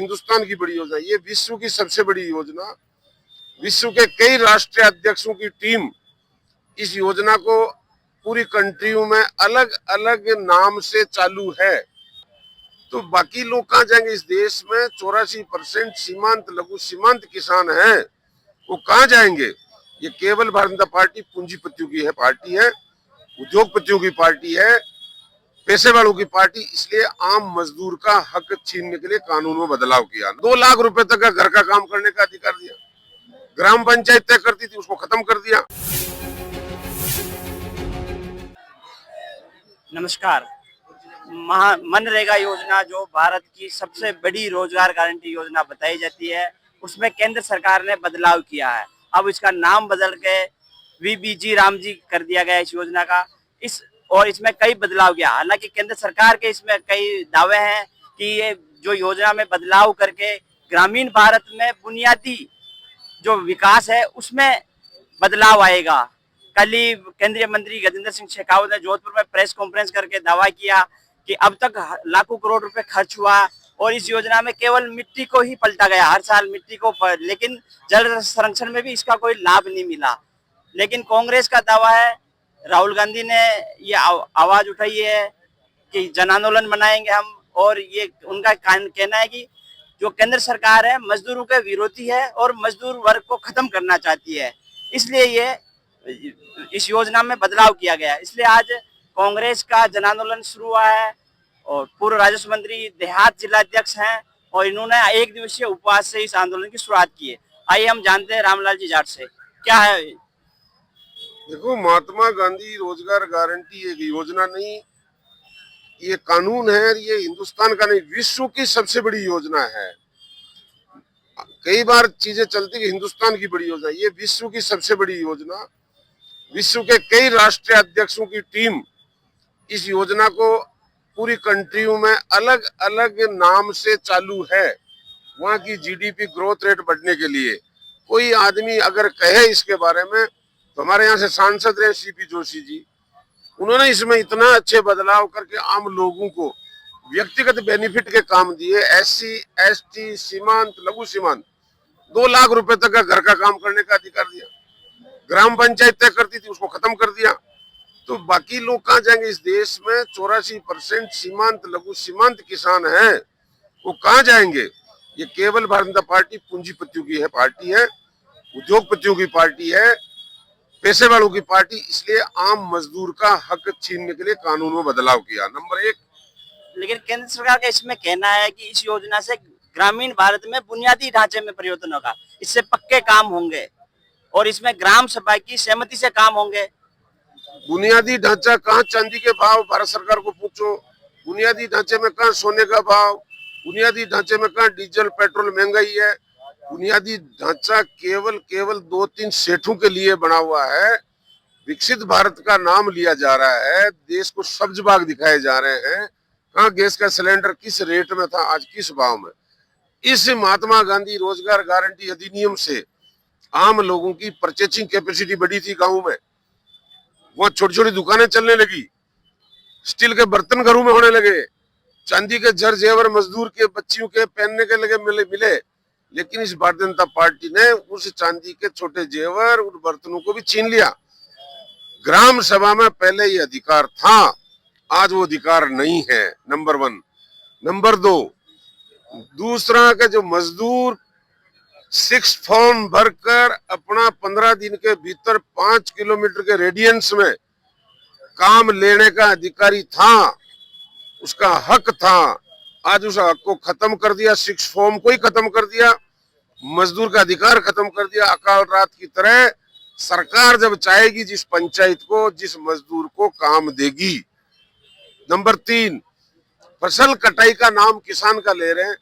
हिंदुस्तान की बड़ी योजना, ये विश्व की सबसे बड़ी योजना। विश्व के कई राष्ट्रीय अध्यक्षों की टीम इस योजना को पूरी कंट्रियों में अलग अलग नाम से चालू है। तो बाकी लोग कहाँ जाएंगे? इस देश में 84% सीमांत लघु सीमांत किसान हैं, वो कहाँ जाएंगे? ये केवल भारतीय जनता पार्टी पूंजीपतियों की है पार्टी है, उद्योगपतियों की पार्टी है, पैसे वालों की पार्टी। इसलिए आम मजदूर का हक छीनने के लिए कानून में बदलाव किया। 2 लाख रुपए तक का घर का काम करने का अधिकार दिया। ग्राम पंचायत तय करती थी, उसको खत्म कर दिया। नमस्कार। मनरेगा योजना जो भारत की सबसे बड़ी रोजगार गारंटी योजना बताई जाती है, उसमें केंद्र सरकार ने बदलाव किया है। अब इसका नाम बदल के वीबीजी रामजी कर दिया गया इस योजना का। इसमें कई बदलाव किया। हालांकि केंद्र सरकार के इसमें कई दावे हैं कि ये जो योजना में बदलाव करके ग्रामीण भारत में बुनियादी जो विकास है उसमें बदलाव आएगा। कल ही केंद्रीय मंत्री गजेंद्र सिंह शेखावत ने जोधपुर में प्रेस कॉन्फ्रेंस करके दावा किया कि अब तक लाखों करोड़ रुपए खर्च हुआ और इस योजना में केवल मिट्टी को ही पलटा गया, हर साल मिट्टी को, लेकिन जल संरक्षण में भी इसका कोई लाभ नहीं मिला। लेकिन कांग्रेस का दावा है, राहुल गांधी ने ये आवाज उठाई है कि जन आंदोलन बनाएंगे हम, और ये उनका कहना है कि जो केंद्र सरकार है मजदूरों के विरोधी है और मजदूर वर्ग को खत्म करना चाहती है, इसलिए ये इस योजना में बदलाव किया गया। इसलिए आज कांग्रेस का जन आंदोलन शुरू हुआ है और पूर्व राजस्व मंत्री देहात जिलाध्यक्ष हैं और इन्होंने 1 दिवसीय उपवास से इस आंदोलन की शुरुआत की है। आइए हम जानते हैं रामलाल जी जाट से क्या है। देखो, महात्मा गांधी रोजगार गारंटी एक योजना नहीं, ये कानून है। ये हिंदुस्तान का नहीं, विश्व की सबसे बड़ी योजना है। कई बार चीजें चलती कि हिंदुस्तान की बड़ी योजना, ये विश्व की सबसे बड़ी योजना। विश्व के कई राष्ट्रीय अध्यक्षों की टीम इस योजना को पूरी कंट्रियों में अलग अलग नाम से चालू है, वहां की जीडीपी ग्रोथ रेट बढ़ने के लिए। कोई आदमी अगर कहे इसके बारे में, तो हमारे यहाँ से सांसद रहे सीपी जोशी जी, उन्होंने इसमें इतना अच्छे बदलाव करके आम लोगों को व्यक्तिगत बेनिफिट के काम दिए। एससी, एसटी, सीमांत, लघु सीमांत 2 लाख रुपए तक का घर का काम करने का अधिकार दिया। ग्राम पंचायत तय करती थी, उसको खत्म कर दिया। तो बाकी लोग कहाँ जाएंगे? इस देश में 84% सीमांत लघु सीमांत किसान हैं, वो कहाँ जाएंगे? ये केवल भारतीय जनता पार्टी पूंजीपतियों की है पार्टी है, उद्योगपतियों की पार्टी है, पैसे वालों की पार्टी। इसलिए आम मजदूर का हक छीनने के लिए कानून में बदलाव किया, नंबर 1। लेकिन केंद्र सरकार का इसमें कहना है कि इस योजना से ग्रामीण भारत में बुनियादी ढांचे में परिवर्तन होगा, इससे पक्के काम होंगे और इसमें ग्राम सभा की सहमति से काम होंगे। बुनियादी ढांचा कहाँ? चांदी के भाव भारत सरकार को पूछो। बुनियादी ढांचे में कहाँ सोने का भाव? बुनियादी ढांचे में कहाँ डीजल पेट्रोल महंगाई है? बुनियादी ढांचा केवल 2-3 सेठों के लिए बना हुआ है। विकसित भारत का नाम लिया जा रहा है, देश को सब्ज बाग दिखाए जा रहे हैं। कहाँ गैस का सिलेंडर किस रेट में था, आज किस भाव में? इस महात्मा गांधी रोजगार गारंटी अधिनियम से आम लोगों की परचेसिंग कैपेसिटी बढ़ी थी। गाँव में वहां छोटी छोटी दुकानें चलने लगी, स्टील के बर्तन घरों में होने लगे, चांदी के जर जेवर मजदूर के बच्चियों के पहनने के लगे मिले। लेकिन इस भारतीय जनता पार्टी ने उस चांदी के छोटे जेवर, उन बर्तनों को भी छीन लिया। ग्राम सभा में पहले ये अधिकार था, आज वो अधिकार नहीं है, नंबर 1। नंबर 2, दूसरा का जो मजदूर 6 फॉर्म भरकर अपना 15 दिन के भीतर 5 किलोमीटर के रेडियंस में काम लेने का अधिकारी था, उसका हक था, आज उस हक को खत्म कर दिया। 6 फॉर्म को ही खत्म कर दिया, मजदूर का अधिकार खत्म कर दिया। अकाल रात की तरह सरकार जब चाहेगी जिस पंचायत को, जिस मजदूर को काम देगी। नंबर 3, फसल कटाई का नाम किसान का ले रहे हैं।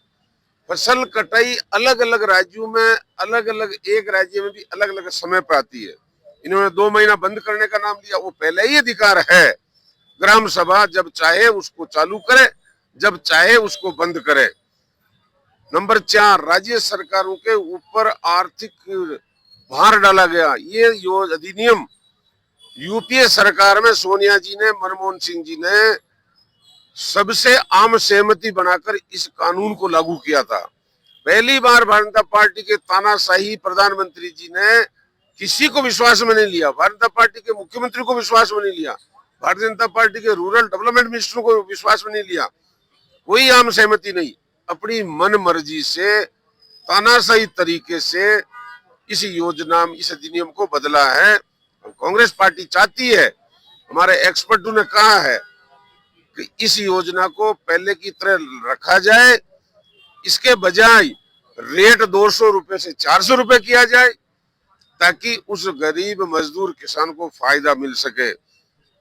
फसल कटाई अलग अलग राज्यों में अलग अलग, एक राज्य में भी अलग अलग समय पे आती है। इन्होंने 2 महीना बंद करने का नाम दिया, वो पहले ही अधिकार है। ग्राम सभा जब चाहे उसको चालू करे, जब चाहे उसको बंद करे। नंबर 4, राज्य सरकारों के ऊपर आर्थिक भार डाला गया। ये अधिनियम यूपीए सरकार में सोनिया जी ने, मनमोहन सिंह जी ने सबसे आम सहमति बनाकर इस कानून को लागू किया था। पहली बार भारतीय जनता पार्टी के तानाशाही प्रधानमंत्री जी ने किसी को विश्वास में नहीं लिया, भारतीय जनता पार्टी के मुख्यमंत्री को विश्वास में नहीं लिया, भारतीय जनता पार्टी के रूरल डेवलपमेंट मिनिस्टर को विश्वास में नहीं लिया, कोई आम सहमति नहीं, अपनी मन मर्जी से तानाशाही तरीके से इस योजना इस अधिनियम को बदला है। कांग्रेस पार्टी चाहती है, हमारे एक्सपर्टों ने कहा है कि इस योजना को पहले की तरह रखा जाए, इसके बजाय रेट 200 रुपए से 400 रुपए किया जाए ताकि उस गरीब मजदूर किसान को फायदा मिल सके।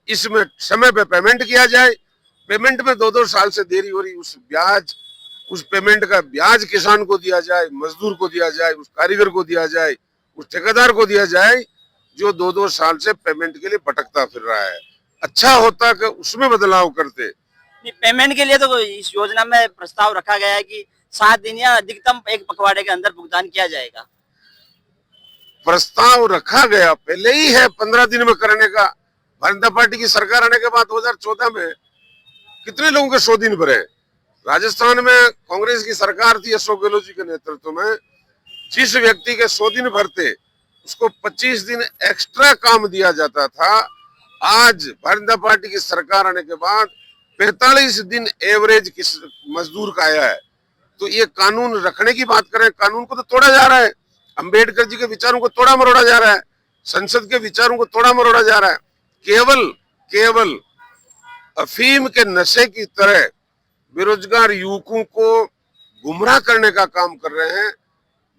इसमें समय पे पेमेंट किया जाए, पेमेंट में 2-2 साल से देरी हो रही, उस पेमेंट का ब्याज किसान को दिया जाए, मजदूर को दिया जाए, उस कारीगर को दिया जाए, उस ठेकेदार को दिया जाए जो 2-2 साल से पेमेंट के लिए भटकता फिर रहा है। अच्छा होता कि उसमें बदलाव करते। पेमेंट के लिए तो इस योजना में प्रस्ताव रखा गया है कि 7 दिन या अधिकतम एक पखवाड़े के अंदर भुगतान किया जाएगा। प्रस्ताव रखा गया पहले ही है 15 दिन में करने का। भारतीय जनता पार्टी की सरकार आने के बाद 2014 में कितने लोगों के 100 दिन भरे। राजस्थान में कांग्रेस की सरकार थी अशोक गहलोत जी के नेतृत्व में, जिस व्यक्ति के 100 दिन भरते उसको 25 दिन एक्स्ट्रा काम दिया जाता था। आज भारतीय जनता पार्टी की सरकार आने के बाद 45 दिन एवरेज किस मजदूर का आया है। तो ये कानून रखने की बात करें, कानून को तो तोड़ा जा रहा है, अंबेडकर जी के विचारों को तोड़ा मरोड़ा जा रहा है, संसद के विचारों को तोड़ा मरोड़ा जा रहा है। केवल अफीम के नशे की तरह बेरोजगार युवकों को गुमराह करने का काम कर रहे हैं,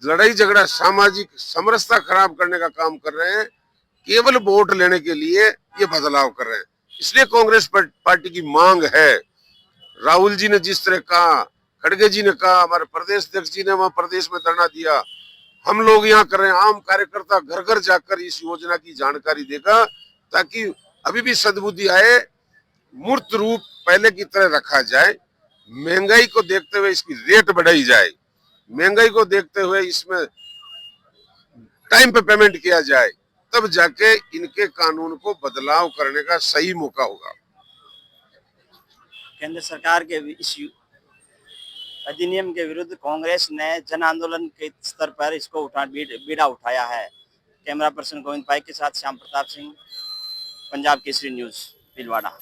लड़ाई झगड़ा सामाजिक समरसता खराब करने का काम कर रहे हैं, केवल वोट लेने के लिए ये बदलाव कर रहे हैं। इसलिए कांग्रेस पार्टी की मांग है, राहुल जी ने जिस तरह कहा, खड़गे जी ने कहा, हमारे प्रदेश अध्यक्ष जी ने वहां प्रदेश में धरना दिया, हम लोग यहाँ कर रहे हैं, आम कार्यकर्ता घर घर जाकर इस योजना की जानकारी देगा ताकि अभी भी सद्बुद्धि आए, मूर्त रूप पहले की तरह रखा जाए। महंगाई को देखते हुए इसकी रेट बढ़ाई जाए, महंगाई को देखते हुए इसमें टाइम पे पेमेंट किया जाए, तब जाके इनके कानून को बदलाव करने का सही मौका होगा। केंद्र सरकार के इस अधिनियम के विरुद्ध कांग्रेस ने जन आंदोलन के स्तर पर इसको बीड़ा उठाया है। कैमरा पर्सन गोविंद पाइक के साथ श्याम प्रताप सिंह, पंजाब केसरी न्यूज, भीलवाड़ा।